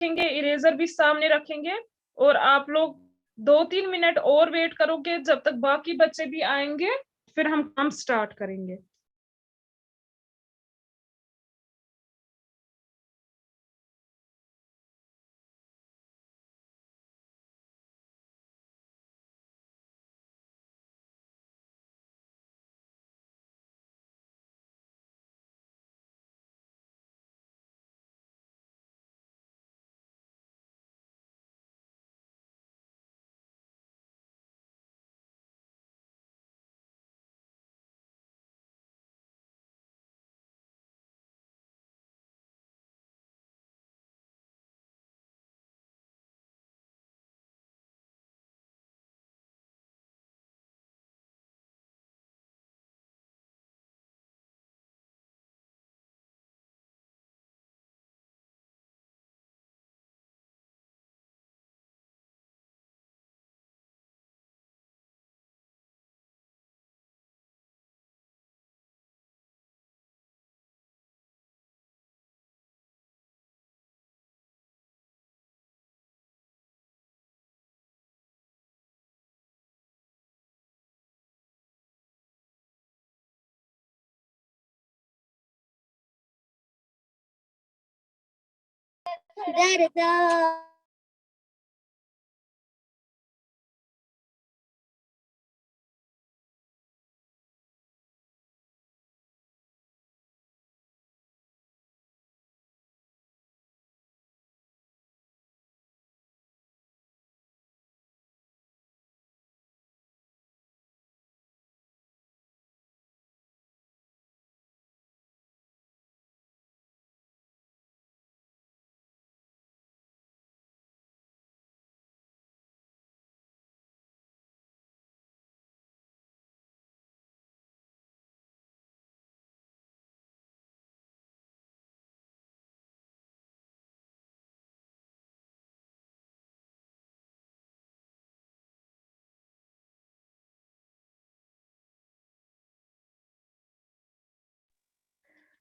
रखेंगे, इरेजर भी सामने रखेंगे और आप लोग 2-3 मिनट और वेट करोगे जब तक बाकी बच्चे भी आएंगे, फिर हम काम स्टार्ट करेंगे।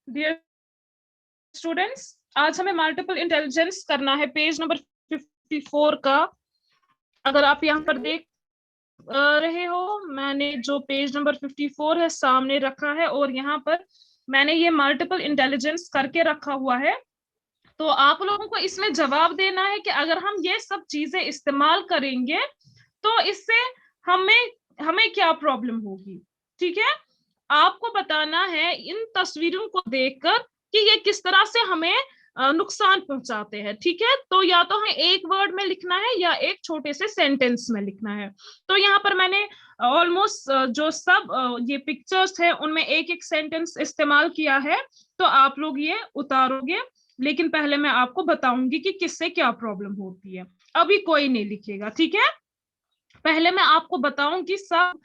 डियर स्टूडेंट्स, आज हमें मल्टीपल इंटेलिजेंस करना है, पेज नंबर 54 का। अगर आप यहाँ पर देख रहे हो, मैंने जो पेज नंबर 54 है सामने रखा है और यहाँ पर मैंने ये मल्टीपल इंटेलिजेंस करके रखा हुआ है। तो आप लोगों को इसमें जवाब देना है कि अगर हम ये सब चीजें इस्तेमाल करेंगे तो इससे हमें हमें क्या प्रॉब्लम होगी। ठीक है, आपको बताना है इन तस्वीरों को देखकर कि ये किस तरह से हमें नुकसान पहुंचाते हैं। ठीक है, तो या तो हमें एक वर्ड में लिखना है या एक छोटे से सेंटेंस में लिखना है। तो यहाँ पर मैंने ऑलमोस्ट जो सब ये पिक्चर्स है उनमें एक एक सेंटेंस इस्तेमाल किया है, तो आप लोग ये उतारोगे। लेकिन पहले मैं आपको बताऊंगी कि किससे क्या प्रॉब्लम होती है। अभी कोई नहीं लिखेगा, ठीक है। पहले मैं आपको बताऊंगी सब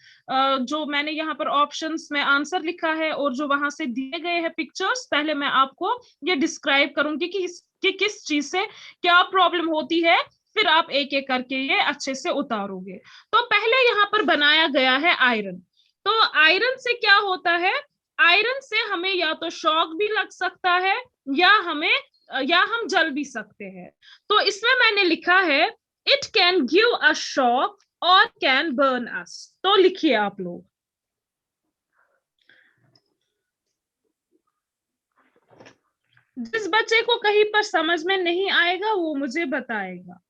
जो मैंने यहाँ पर ऑप्शंस में आंसर लिखा है और जो वहां से दिए गए हैं पिक्चर्स, पहले मैं आपको ये डिस्क्राइब करूंगी कि किस चीज से क्या प्रॉब्लम होती है, फिर आप एक एक करके ये अच्छे से उतारोगे। तो पहले यहाँ पर बनाया गया है आयरन। तो आयरन से क्या होता है, आयरन से हमें या तो शॉक भी लग सकता है या हम जल भी सकते हैं। तो इसमें मैंने लिखा है it can give a shock और कैन बर्न अस। तो लिखिए आप लोग। जिस बच्चे को कहीं पर समझ में नहीं आएगा वो मुझे बताएगा।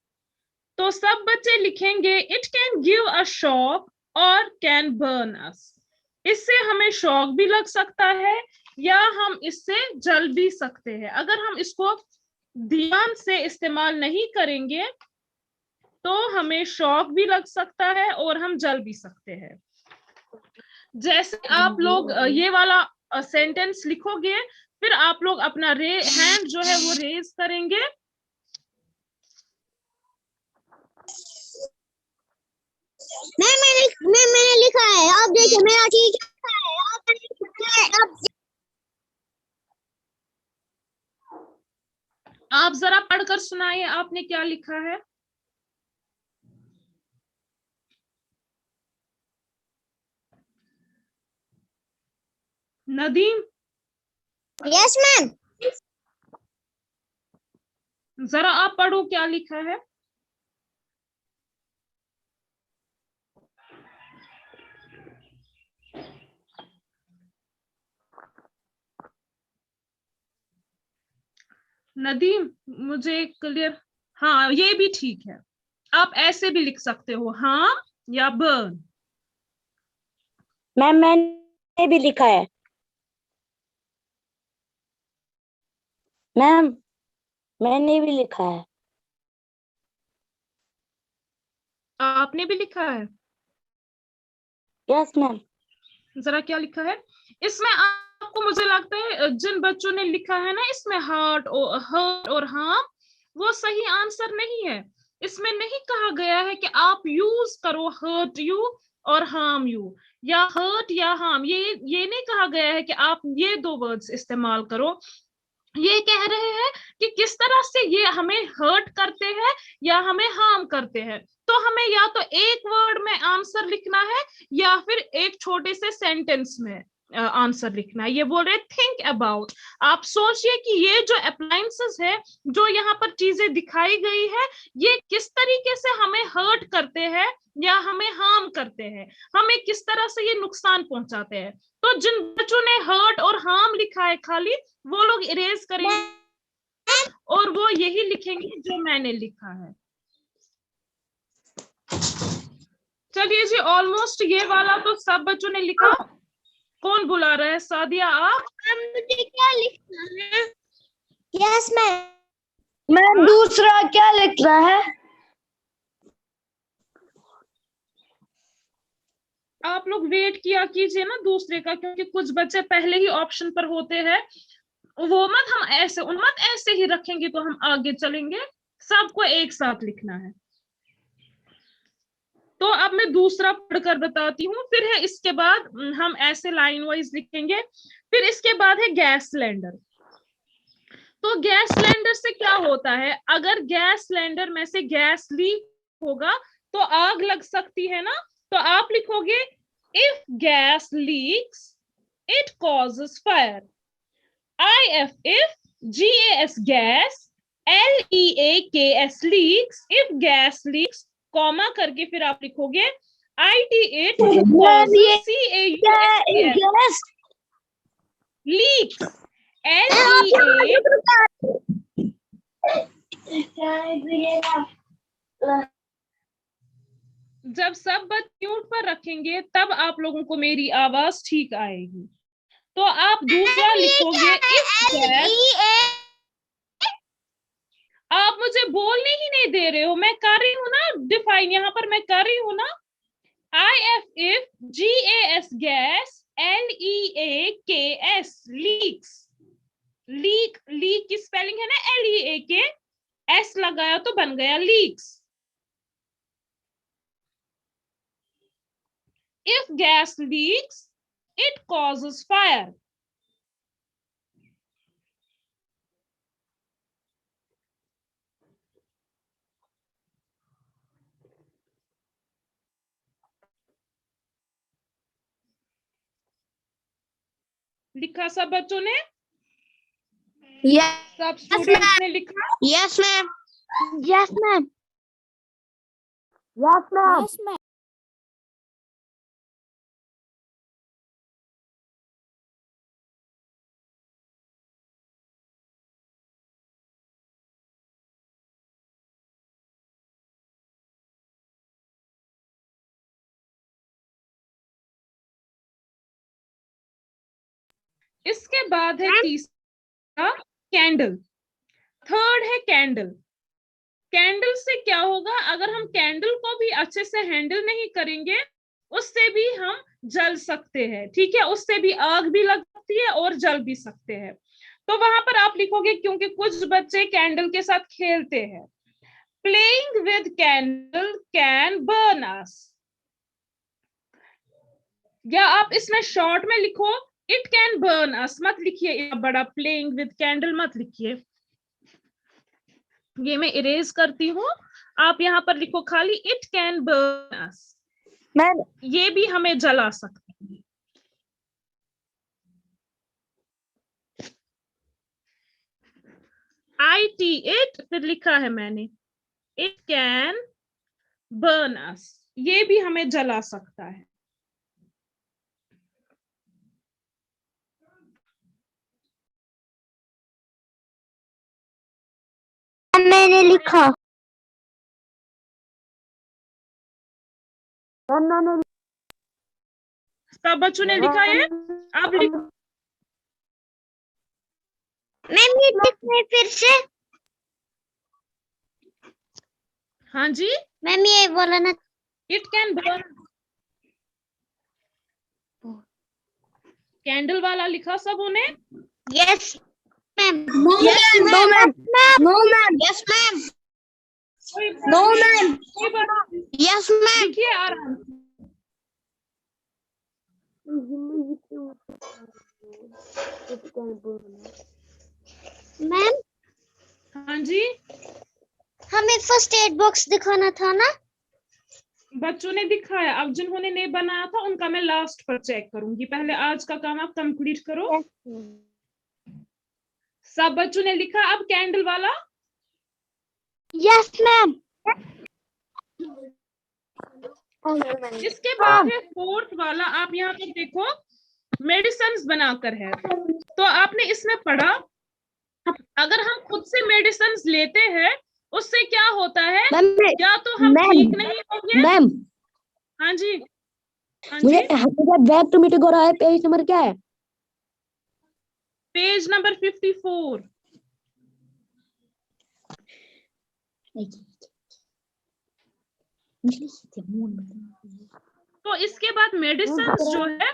तो सब बच्चे लिखेंगे it can give a shock और कैन बर्न अस। इससे हमें शॉक भी लग सकता है या हम इससे जल भी सकते हैं। अगर हम इसको ध्यान से इस्तेमाल नहीं करेंगे तो हमें शॉक भी लग सकता है और हम जल भी सकते हैं। जैसे आप लोग ये वाला सेंटेंस लिखोगे, फिर आप लोग अपना हैंड जो है वो रेज करेंगे। मैंने लिखा है, आप देखिए मेरा ठीक है। आप जरा पढ़कर सुनाइए आपने क्या लिखा है। नदीम। Yes ma'am. जरा आप पढ़ो क्या लिखा है। नदीम, मुझे क्लियर। हाँ, ये भी ठीक है। आप ऐसे भी लिख सकते हो, हाँ या बर्न। मैम मैंने भी लिखा है। मैम मैंने भी लिखा है। आपने भी लिखा है। Yes ma'am. जरा क्या लिखा है इसमें आपको? मुझे लगता है जिन बच्चों ने लिखा है ना इसमें हर्ट और हार्म, वो सही आंसर नहीं है। इसमें नहीं कहा गया है कि आप यूज करो हर्ट यू और हार्म यू, या हर्ट या हार्म। ये नहीं कहा गया है कि आप ये दो वर्ड्स इस्तेमाल करो। ये कह रहे हैं कि किस तरह से ये हमें हर्ट करते हैं या हमें हार्म करते हैं। तो हमें या तो एक वर्ड में आंसर लिखना है या फिर एक छोटे से सेंटेंस में आंसर लिखना है। ये बोल रहे थिंक अबाउट। आप सोचिए कि ये जो अप्लायंसेस है, जो यहाँ पर चीजें दिखाई गई है, ये किस तरीके से हमें हर्ट करते हैं या हमें हार्म करते हैं, हमें किस तरह से ये नुकसान पहुंचाते हैं। तो जिन बच्चों ने हर्ट और हार्म लिखा है खाली, वो लोग इरेज करेंगे और वो यही लिखेंगे जो मैंने लिखा है। चलिए जी, ऑलमोस्ट ये वाला तो सब बच्चों ने लिखा। कौन बुला रहा है? सादिया आप? मुझे क्या लिखना है? Yes ma'am. मैम दूसरा क्या लिखना है? आप लोग वेट किया कीजिए ना दूसरे का, क्योंकि कुछ बच्चे पहले ही ऑप्शन पर होते हैं। वो मत हम ऐसे उनमत ऐसे ही रखेंगे तो हम आगे चलेंगे। सबको एक साथ लिखना है। तो अब मैं दूसरा पढ़कर बताती हूँ, फिर है इसके बाद हम ऐसे लाइन वाइज लिखेंगे। फिर इसके बाद है गैस सिलेंडर। तो गैस सिलेंडर से क्या होता है? अगर गैस सिलेंडर में से गैस लीक होगा तो आग लग सकती है ना। तो आप लिखोगे if gas leaks it causes fire. if gas leaks leaks comma करके फिर आप लिखोगे it causes caus leaks जब सब बच्चे म्यूट पर रखेंगे तब आप लोगों को मेरी आवाज ठीक आएगी। तो आप दूसरा लिखोगे इफ गैस। आप मुझे बोलने ही नहीं दे रहे हो। मैं कर रही हूँ ना डिफाइन, यहाँ पर मैं कर रही हूँ ना। if gas leaks leaks leak की स्पेलिंग है ना leak, s लगाया तो बन गया leaks. if gas leaks it causes fire। लिखा सब बच्चों ने? सब स्टूडेंट्स ने लिखा? Yes ma'am. Yes ma'am. Yes ma'am. Yes ma'am. इसके बाद है तीसरा कैंडल। थर्ड है कैंडल। कैंडल से क्या होगा? अगर हम कैंडल को भी अच्छे से हैंडल नहीं करेंगे, उससे भी हम जल सकते हैं। ठीक है, उससे भी आग भी लग सकती है और जल भी सकते हैं। तो वहां पर आप लिखोगे, क्योंकि कुछ बच्चे कैंडल के साथ खेलते हैं, playing with candle can burn us. या आप इसमें शॉर्ट में लिखो इट कैन बर्न अस, मत लिखिए बड़ा प्लेइंग विद कैंडल मत लिखिए। ये मैं इरेज करती हूँ। आप यहाँ पर लिखो खाली it can burn us. Ma'am ये भी हमें जला सकता है। IT it, फिर लिखा है मैंने it can burn us, ये भी हमें जला सकता है। मैंने लिखा। सब बच्चों ने लिखा है? आप लिख। मैम ये लिखना फिर से। हाँ जी, मैम ये बोला ना। It can burn. कैंडल वाला लिखा सबों ने? Yes ma'am. Yes ma'am. No ma'am. Yes ma'am. No ma'am. Yes ma'am. लिखिए आराम से। मैम हाँ जी, हमें फर्स्ट एड बॉक्स दिखाना था ना। बच्चों ने दिखाया, अब जिन्होंने नहीं बनाया था उनका मैं लास्ट पर चेक करूंगी, पहले आज का काम आप कंप्लीट करो। सब बच्चों ने लिखा अब कैंडल वाला? Yes ma'am. इसके बाद है फोर्थ वाला, आप यहाँ पर देखो मेडिसिन बनाकर है, तो आपने इसमें पढ़ा अगर हम खुद से मेडिसिन लेते हैं उससे क्या होता है, या तो हम ठीक नहीं होंगे। मैम हाँ जी, हाँ मुझे जी, बैक टू मीटिंग हो रहा है। पेज नंबर क्या है? Page number 54। तो इसके बाद मेडिसिन जो है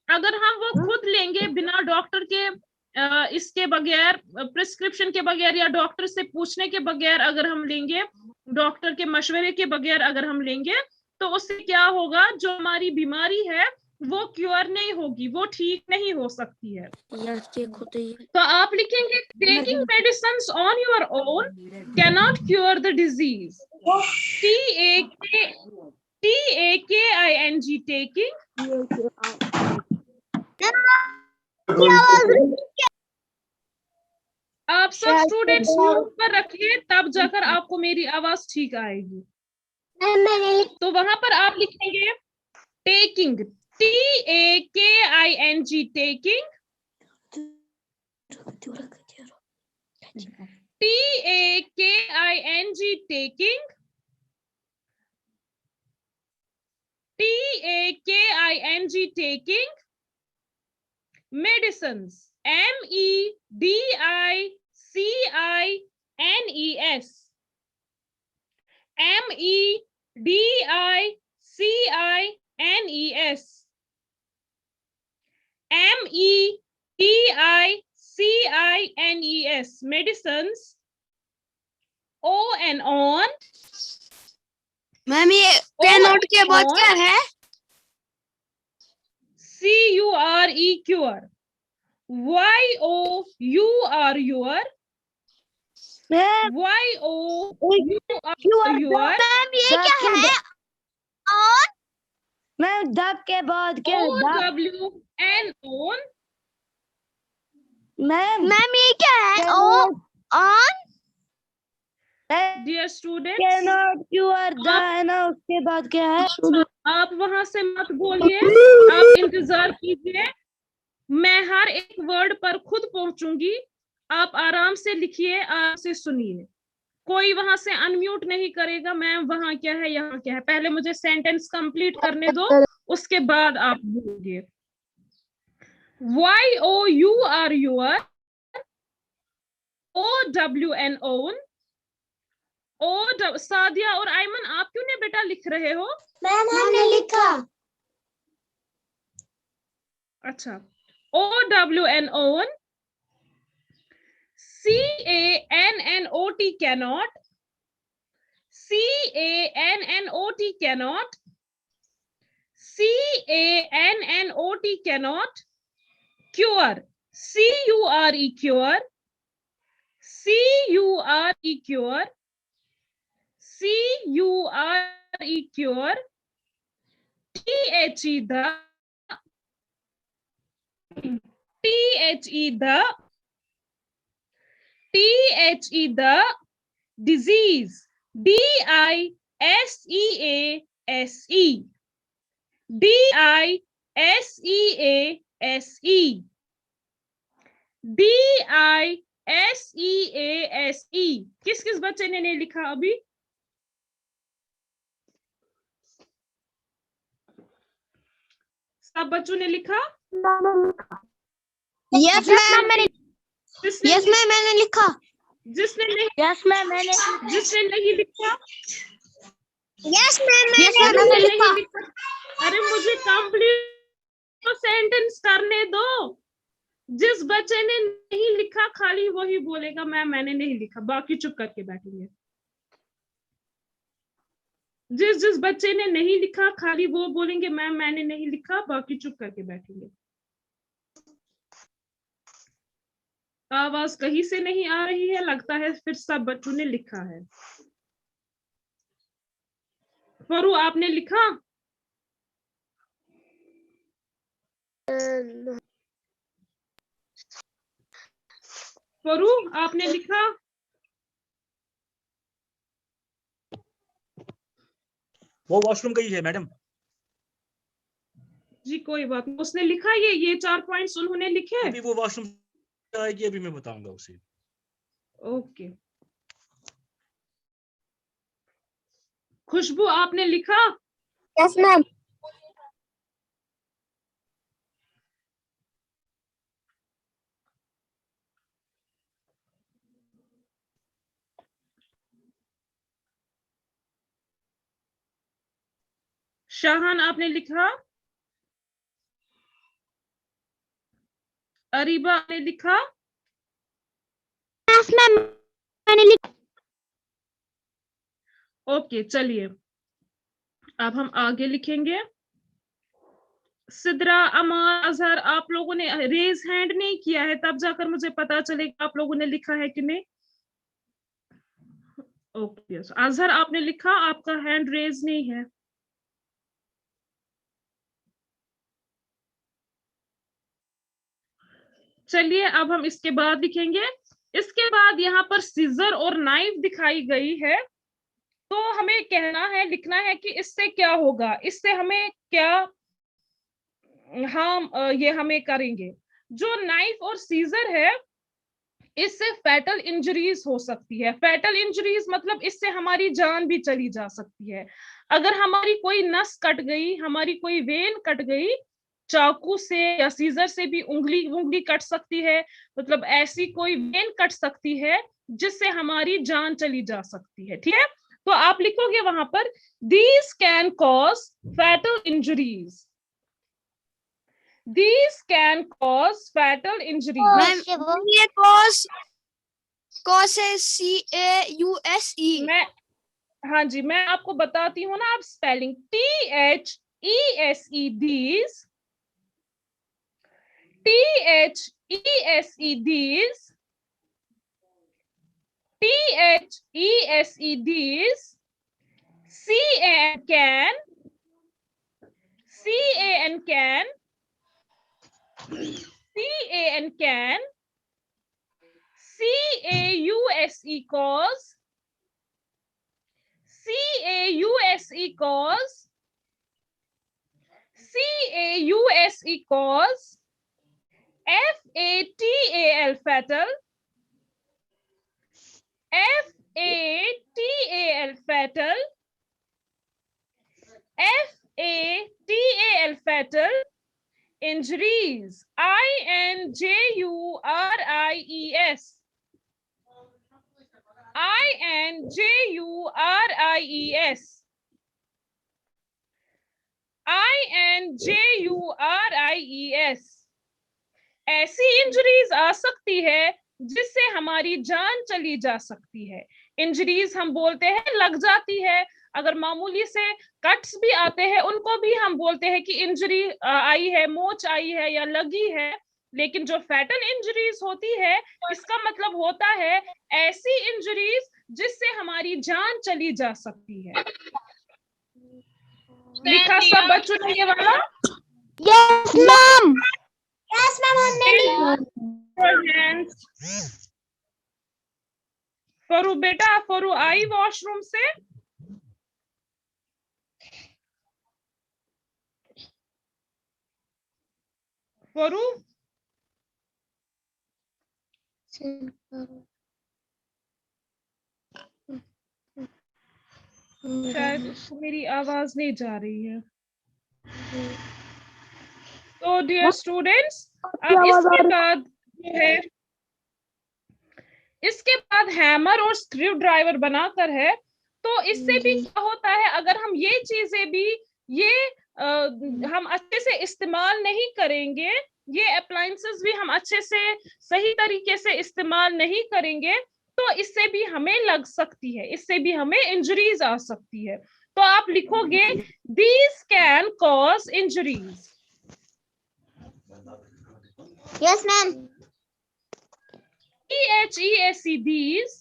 अगर हम वो खुद लेंगे बिना डॉक्टर के इसके बगैर, प्रिस्क्रिप्शन के बगैर या डॉक्टर से पूछने के बगैर अगर हम लेंगे, डॉक्टर के मशवरे के बगैर अगर हम लेंगे, तो उससे क्या होगा, जो हमारी बीमारी है वो क्योर नहीं होगी, वो ठीक नहीं हो सकती है। तो आप लिखेंगे taking medicine on your own cannot cure the disease. TAKING taking। आप सब स्टूडेंट्स म्यूट पर रखिए, तब जाकर आपको मेरी आवाज ठीक आएगी। तो वहां पर आप लिखेंगे taking, TAKING taking, TAKING taking, TAKING taking medicines, MEDICINES, MEDICINES, MEDICINES medicines, ON on। Ma'am ये कैनॉट के बाद क्या है? CURE cure, YOUR your, ma'am YOUR। Ma'am ये क्या है? और मैम दब के बाद क्या है? OWN on। मैम ये क्या है? On dear students, cannot cure the है ना, उसके बाद क्या है? आप वहां से मत बोलिए, आप इंतजार कीजिए, मैं हर एक वर्ड पर खुद पहुंचूंगी, आप आराम से लिखिए, आराम से सुनिए, कोई वहां से अनम्यूट नहीं करेगा। मैम वहां क्या है, यहाँ क्या है, पहले मुझे सेंटेंस कंप्लीट करने दो, उसके बाद आप बोलिए। YOUR your, OWN own, Sadia और आयमन आप क्यों नहीं बेटा लिख रहे हो? मैम हमने लिखा। अच्छा, OWN own, CANNOT cannot, CANNOT cannot, CANNOT cannot cure, CURE cure, CURE cure, CURE cure, THE the, THE the, THE the disease, DISEASE, DISEASE, DISEASE। किस किस बच्चे ने नहीं लिखा अभी? सब बच्चों ने लिखा? यस मैम मैंने लिखा। जिसने नहीं, यस मैम मैंने जिसने नहीं लिखा, यस मैम मैंने नहीं लिखा। लिखा। अरे मुझे कंप्लीट सेंटेंस करने दो। जिस बच्चे ने नहीं लिखा खाली वही बोलेगा मैम मैंने नहीं लिखा, बाकी चुप करके बैठेंगे। जिस बच्चे ने नहीं लिखा खाली वो बोलेंगे मैम मैंने नहीं लिखा, बाकी चुप करके बैठेंगे। आवाज कहीं से नहीं आ रही है, लगता है फिर सब बच्चों ने लिखा है। फरू आपने लिखा? फरू आपने लिखा? वो वॉशरूम गई है मैडम जी कोई बात नहीं, उसने लिखा ये 4 पॉइंट्स उन्होंने लिखे। अभी वो वॉशरूम आएगी, अभी मैं बताऊंगा उसे। ओके। खुशबू आपने लिखा? Yes ma'am. शाहान आपने लिखा? अरीबा ने लिखा? यस मैम मैंने लिखा। ओके चलिए अब हम आगे लिखेंगे। सिद्रा, अमार, अजहर, आप लोगों ने रेज हैंड नहीं किया है, तब जाकर मुझे पता चलेगा आप लोगों ने लिखा है कि नहीं। ओके अजहर आपने लिखा? आपका हैंड रेज नहीं है। चलिए अब हम इसके बाद लिखेंगे। इसके बाद यहाँ पर सीजर और नाइफ दिखाई गई है, तो हमें कहना है, लिखना है कि इससे क्या होगा, इससे हमें क्या हम ये हमें करेंगे। जो नाइफ और सीजर है इससे फैटल इंजरीज हो सकती है। फैटल इंजरीज मतलब इससे हमारी जान भी चली जा सकती है। अगर हमारी कोई नस कट गई, हमारी कोई वेन कट गई, चाकू से या सीजर से भी उंगली कट सकती है, मतलब ऐसी कोई वेन कट सकती है जिससे हमारी जान चली जा सकती है। ठीक है, तो आप लिखोगे वहां पर these can cause fatal injuries, these can cause fatal injuries। Ma'am ये कॉस है CAUSE। मैं, हाँ जी मैं आपको बताती हूँ ना, आप spelling THESE these, THESE these, THESE these, CAN can, CAN can, CAN can, CAUSE cause, CAUSE cause, CAUSE cause, FATAL fatal, FATAL fatal, FATAL fatal injuries, INJURIES, INJURIES, INJURIES। ऐसी इंजरीज आ सकती है जिससे हमारी जान चली जा सकती है। इंजरीज हम बोलते हैं लग जाती है, अगर मामूली से कट्स भी आते हैं उनको भी हम बोलते हैं कि इंजरी आई है, मोच आई है या लगी है। लेकिन जो फैटल इंजरीज होती है इसका मतलब होता है ऐसी इंजरीज जिससे हमारी जान चली जा सकती है। लिखा सब बच्चों ने ये वाला? Yes ma'am. यस मैम हमने लिखा। Hands. फरू बेटा, फरू आई वॉशरूम से? फरू शायद उसको मेरी आवाज नहीं जा रही है। तो डियर स्टूडेंट्स, अब इसके बाद जो है, इसके बाद हैमर और स्क्रू ड्राइवर बनाकर है। तो इससे भी क्या होता है, अगर हम ये चीजें भी हम अच्छे से इस्तेमाल नहीं करेंगे, ये अप्लायंसेस भी हम अच्छे से सही तरीके से इस्तेमाल नहीं करेंगे, तो इससे भी हमें लग सकती है, इससे भी हमें इंजरीज आ सकती है। तो आप लिखोगे these can cause injuries. Yes ma'am. THEAC these।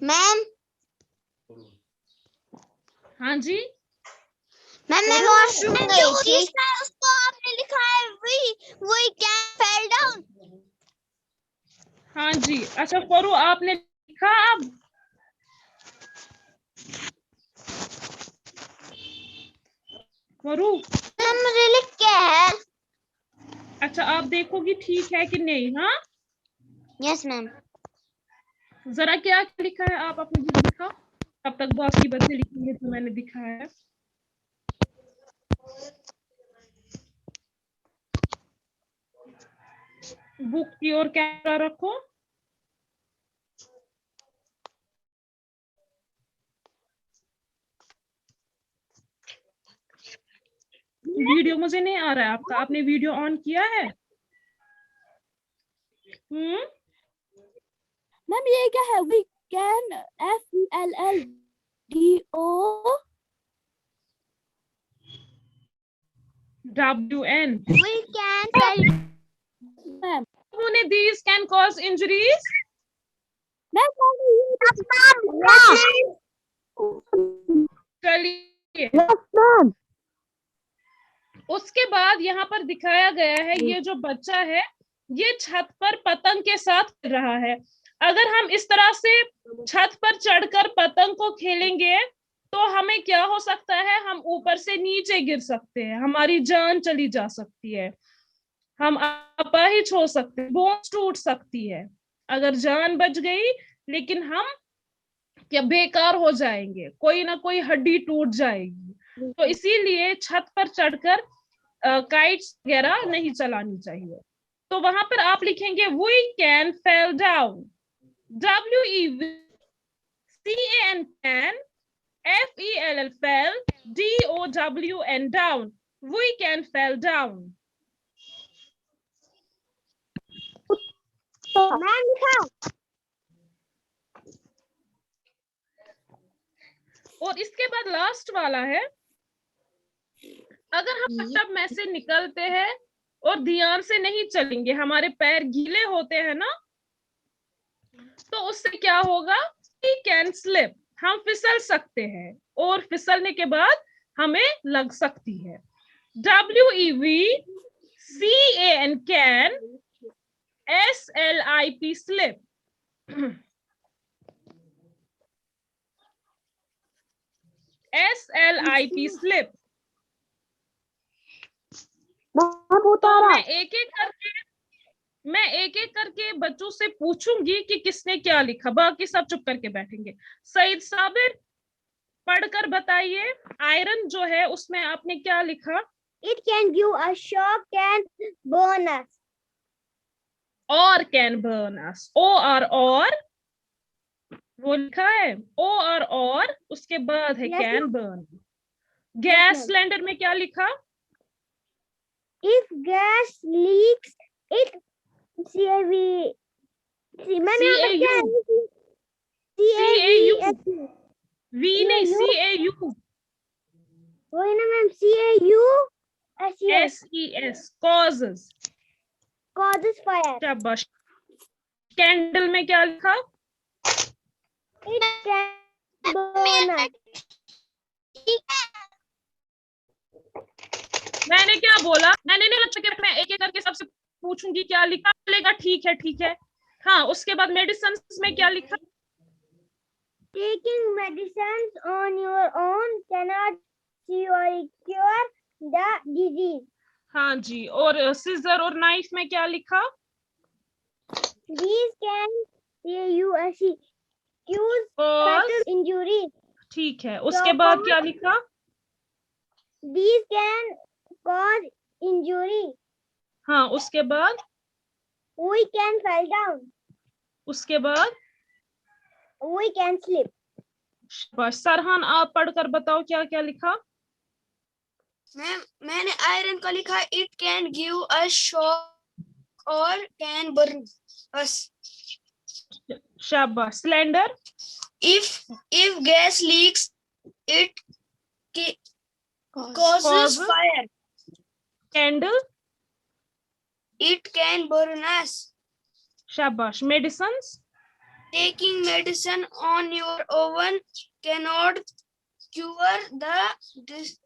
Ma'am हाँ जी मैम मैं वॉशरूम गई थी। उसको आपने लिखा है we can fall down। हाँ जी, अच्छा फरू आपने लिखा। अब फरू मैम मुझे लिख क्या है? अच्छा आप देखोगी ठीक है कि नहीं? हाँ यस मैम। जरा क्या लिखा है आप अपने बुक लिखा, तब तक बाकी बच्चे लिखेंगे जो मैंने दिखाया है। बुक की ओर कैमरा रखो। वीडियो मुझे नहीं आ रहा है आपका, आपने वीडियो ऑन किया है? मैम ये क्या है? We can FELLDOWN। We can fall। Ma'am उन्होंने these can cause injuries। चलिए मैम उसके बाद यहाँ पर दिखाया गया है, ये जो बच्चा है ये छत पर पतंग के साथ खेल रहा है। अगर हम इस तरह से छत पर चढ़कर पतंग को खेलेंगे तो हमें क्या हो सकता है, हम ऊपर से नीचे गिर सकते हैं, हमारी जान चली जा सकती है, हम अपाहिज हो सकते हैं, बोन्स टूट सकती है। अगर जान बच गई लेकिन हम क्या बेकार हो जाएंगे, कोई ना कोई हड्डी टूट जाएगी। तो इसीलिए छत पर चढ़कर काइट्स वगैरह नहीं चलानी चाहिए। तो वहां पर आप लिखेंगे we can fell down. WECAN can, FELL fell, DOWN down. We can fell down. Ma'am लिखा। और इसके बाद लास्ट वाला है, अगर हम टब में से निकलते हैं और ध्यान से नहीं चलेंगे, हमारे पैर गीले होते हैं ना, तो उससे क्या होगा, वी कैन स्लिप, हम फिसल सकते हैं और फिसलने के बाद हमें लग सकती है। WEVCAN can, SLIP slip. SLIP slip. तो मैं एक एक करके बच्चों से पूछूंगी कि किसने क्या लिखा, बाकी सब चुप करके बैठेंगे। सईद साबिर पढ़कर बताइए, आयरन जो है उसमें आपने क्या लिखा? It can give a shock, can burn us। और कैन बर्न अस, और वो लिखा है, और उसके बाद है कैन बर्न। गैस सिलेंडर में क्या लिखा? If gas leaks, it CAV। V नहीं, CAU। वही ना ma'am, SES causes। causes fire। शाबाश। कैंडल में क्या लिखा? It can burn us। मैंने क्या बोला? मैंने नहीं बच्चों के, मैं एक एक करके सबसे पूछूंगी क्या लिखा, लेगा ठीक है ठीक है। हाँ उसके बाद मेडिसिन में क्या लिखा? taking medicines on your own cannot cure the disease. हाँ जी, और सीजर और नाइफ में क्या लिखा? These can cause Cause, injuries. ठीक है, उसके बाद क्या लिखा? These can cause injury. हाँ, उसके बाद? We can fall down. उसके बाद? We can slip. बस सरहान, आप पढ़कर बताओ क्या क्या लिखा? मैम मैंने आयरन का लिखा, it can give us shock और कैन बर्न अस. शाबाश. Cylinder? if gas leaks, it causes fire. Candle? It can burn us. शाबाश. Medicines? Taking medicine on your own cannot cure the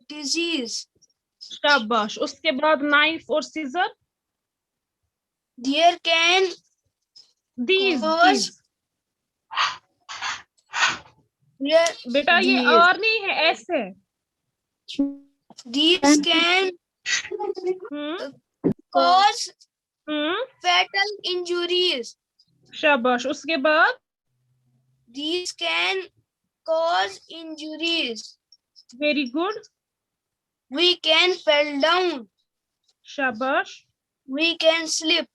disease. शाबाश. उसके बाद knife और scissor? There can These. बेटा ये और नहीं है, ऐसे. These can cause fatal injuries. शाबाश. उसके बाद? These can cause injuries. Very good. We can fall down. शाबाश. We can slip.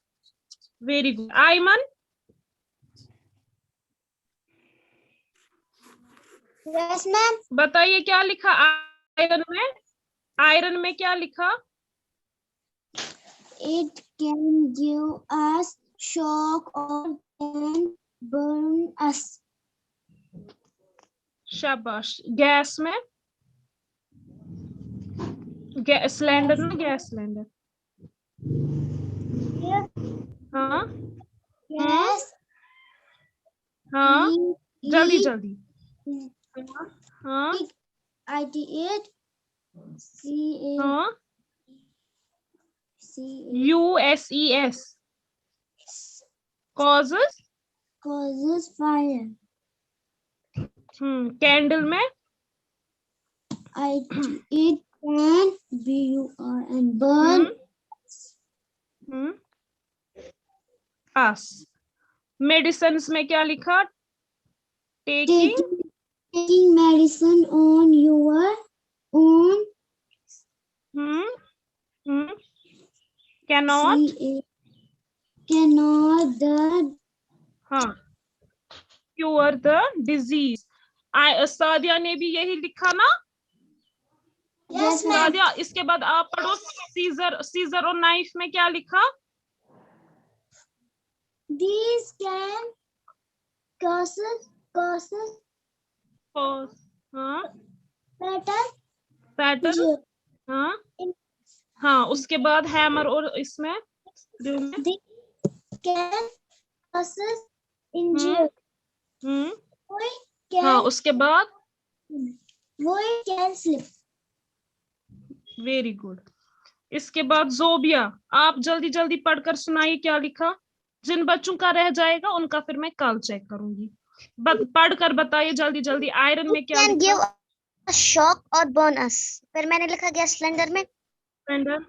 Very good. Ayman? Yes, ma'am. बताइए क्या लिखा आयरन में? आयरन में क्या लिखा? It can give us shock or can burn us. शाबाश. गैस में? गैस सिलेंडर ना, गैस सिलेंडर. हाँ Yes. हाँ, जल्दी जल्दी. हाँ IT8 हाँ. USES causes fire. कैंडल में? It can burn and burn. us. Medicines में क्या लिखा? Taking medicine on your own cannot cure the disease. Sadia ने भी यही लिखा ना? Yes, ma'am. सादिया, इसके बाद आप पढ़ो. सीजर और नाइफ में क्या लिखा? These can cause fatal. हाँ, उसके बाद हैमर और इसमें They can cause injury. हाँ, उसके बाद? We can slip. Very good. इसके बाद जोबिया, आप जल्दी जल्दी पढ़कर सुनाइए क्या लिखा. जिन बच्चों का रह जाएगा उनका फिर मैं कल चेक करूंगी. पढ़कर बताइए जल्दी जल्दी. आयरन में क्या Can लिखा? give a shock or burn us. फिर मैंने लिखा गैस सिलेंडर में. Cylinder?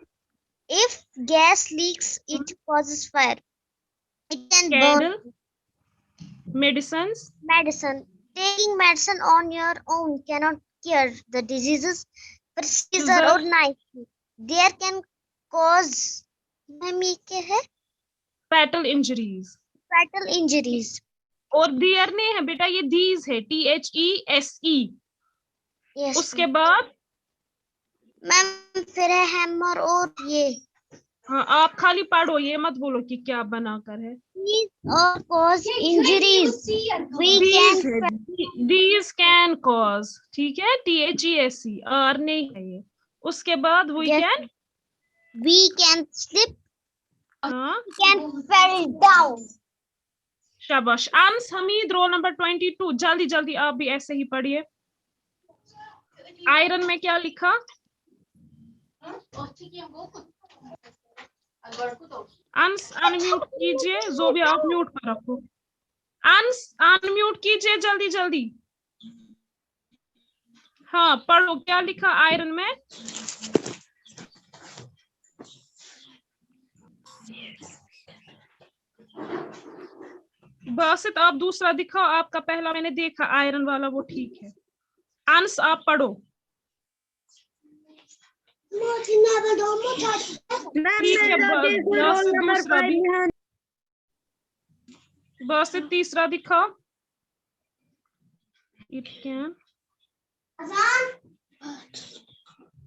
If gas leaks, it causes fire. It can candle? burn. Medicines? Medicine. Taking medicine on your own cannot cure the diseases. Scissor or knife. There can cause fatal injuries. Fatal injuries. और there नहीं है बेटा, ये these है. THESE. Yes. उसके बाद? Ma'am फिर है हैमर और ये. हाँ, आप खाली पढ़ो, ये मत बोलो कि क्या बनाकर है. Or cause injuries. These can cause. ठीक है, THESE. और नहीं है ये. उसके बाद we can slip. हाँ. We can fall down. शाबाश. अंस हमीद, रोल नंबर 22. जल्दी जल्दी आप भी ऐसे ही पढ़िए. आयरन में क्या लिखा? अंस अनम्यूट कीजिए. जोबिया आप म्यूट पर रखो. अंस अनम्यूट कीजिए जल्दी जल्दी. हाँ पढ़ो, क्या लिखा आयरन में? बासित आप दूसरा दिखाओ, आपका पहला मैंने देखा आयरन वाला, वो ठीक है। अंश आप पढ़ो। ठीक है, बासित दूसरा भी, बासित तीसरा दिखाओ। इट कैन,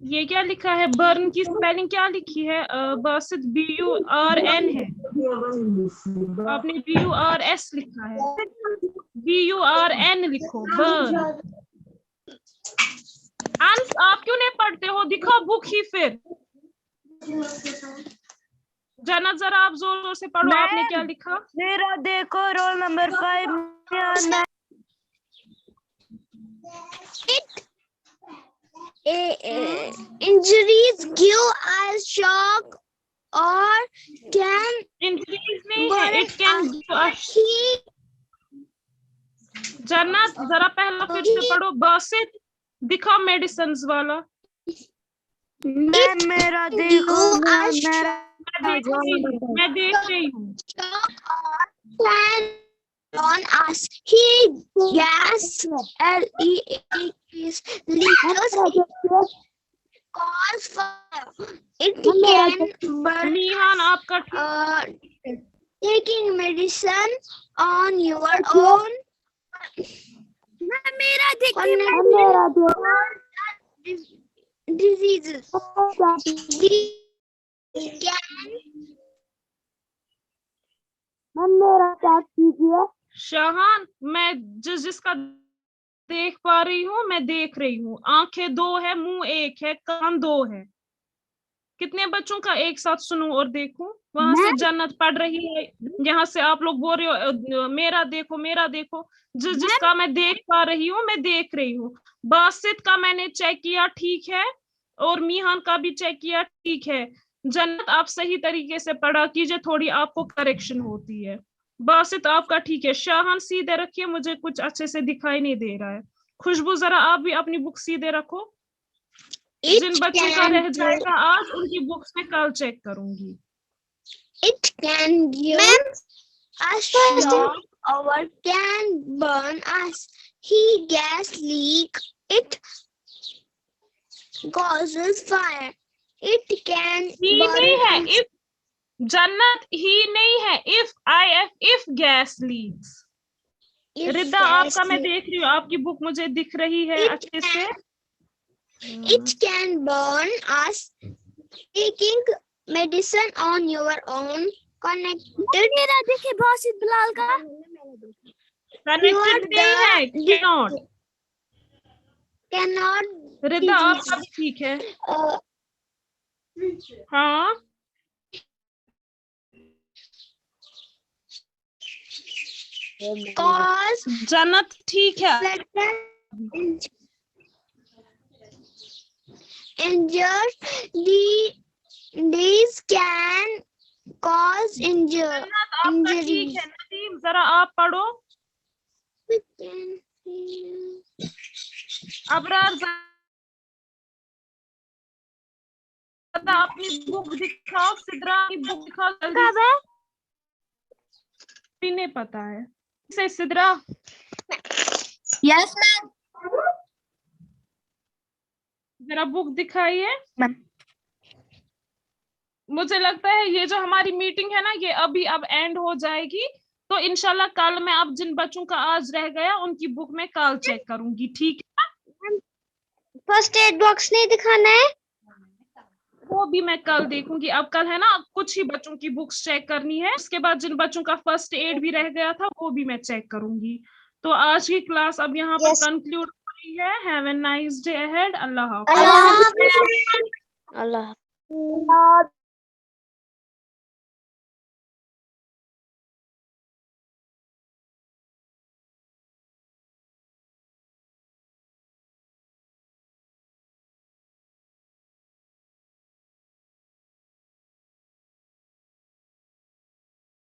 ये क्या लिखा है? बर्न की स्पेलिंग क्या लिखी है? बासित BURN है, आपने BURS लिखा है, BURN लिखो, बर्न। अंश आप क्यों नहीं पढ़ते हो? दिखाओ बुक ही फिर। जन्नत जरा आप जोर जोर से पढ़ो, आपने क्या लिखा? मेरा देखो roll number 5 injuries give us shock or can injuries नहीं है, इट कैन जन्नत जरा पहला फिर से पढ़ो। बासित दिखाओ मेडिसिन वाला। मेरा देखो मैं देख रही हूँ। on us he gas leaks cause fire it can burn नीहान आपका taking medicine on your own मेरा diseases शाहान, मैं जिसका देख पा रही हूँ, मैं देख रही हूँ। आंखें 2 है, मुंह 1 है, कान 2 है। कितने बच्चों का एक साथ सुनूं और देखूं? वहां से जन्नत पढ़ रही है, यहाँ से आप लोग बोल रहे हो मेरा देखो मेरा देखो। जिसका मैं देख पा रही हूँ, मैं देख रही हूँ। बासित का मैंने चेक किया, ठीक है, और मीहान का भी चेक किया, ठीक है। जन्नत आप सही तरीके से पढ़ा कीजिए, थोड़ी आपको करेक्शन होती है। बासित आपका ठीक है। शाहान सीधे रखिए, मुझे कुछ अच्छे से दिखाई नहीं दे रहा है। खुशबू जरा आप भी अपनी बुक सीधे रखो। जिन बच्चों का रह जाएगा आज, उनकी बुक्स में कल चेक करूंगी। It can give us shock or can burn us. He gas leak. It causes fire. It can ही नहीं है, burn us. इफ जन्नत ही नहीं है, if gas leaks। If Rida gas आपका मैं leak- देख रही हूँ, आपकी बुक मुझे दिख रही है It अच्छे से। It can burn us. Taking medicine on your own. Connected. मेरा देखिए बासित बिलाल का कनेक्टेड नहीं है, cannot। Cannot. रिदा आपका भी ठीक है। हाँ Cause जन्नत ठीक है। injured. These can cause injury. जन्नत आपका ठीक है। नदीम जरा आप पढ़ो। अबरार जरा अपनी बुक दिखाओ, सिद्रा की बुक दिखाओ जल्दी। भी नहीं पता है से सिद्रा। Yes, ma'am. जरा बुक दिखाइए। मैम। मुझे लगता है ये जो हमारी मीटिंग है ना, ये अभी अब एंड हो जाएगी, तो इंशाल्लाह कल मैं अब जिन बच्चों का आज रह गया उनकी बुक में कल चेक करूंगी, ठीक है? फर्स्ट एड बॉक्स नहीं दिखाना है? वो भी मैं कल देखूंगी। अब कल है ना, कुछ ही बच्चों की बुक्स चेक करनी है, उसके बाद जिन बच्चों का फर्स्ट एड भी रह गया था वो भी मैं चेक करूंगी। तो आज की क्लास अब यहाँ पर कंक्लूड हो रही है। Have a nice day ahead. अल्लाह हाफ़िज़। अल्लाह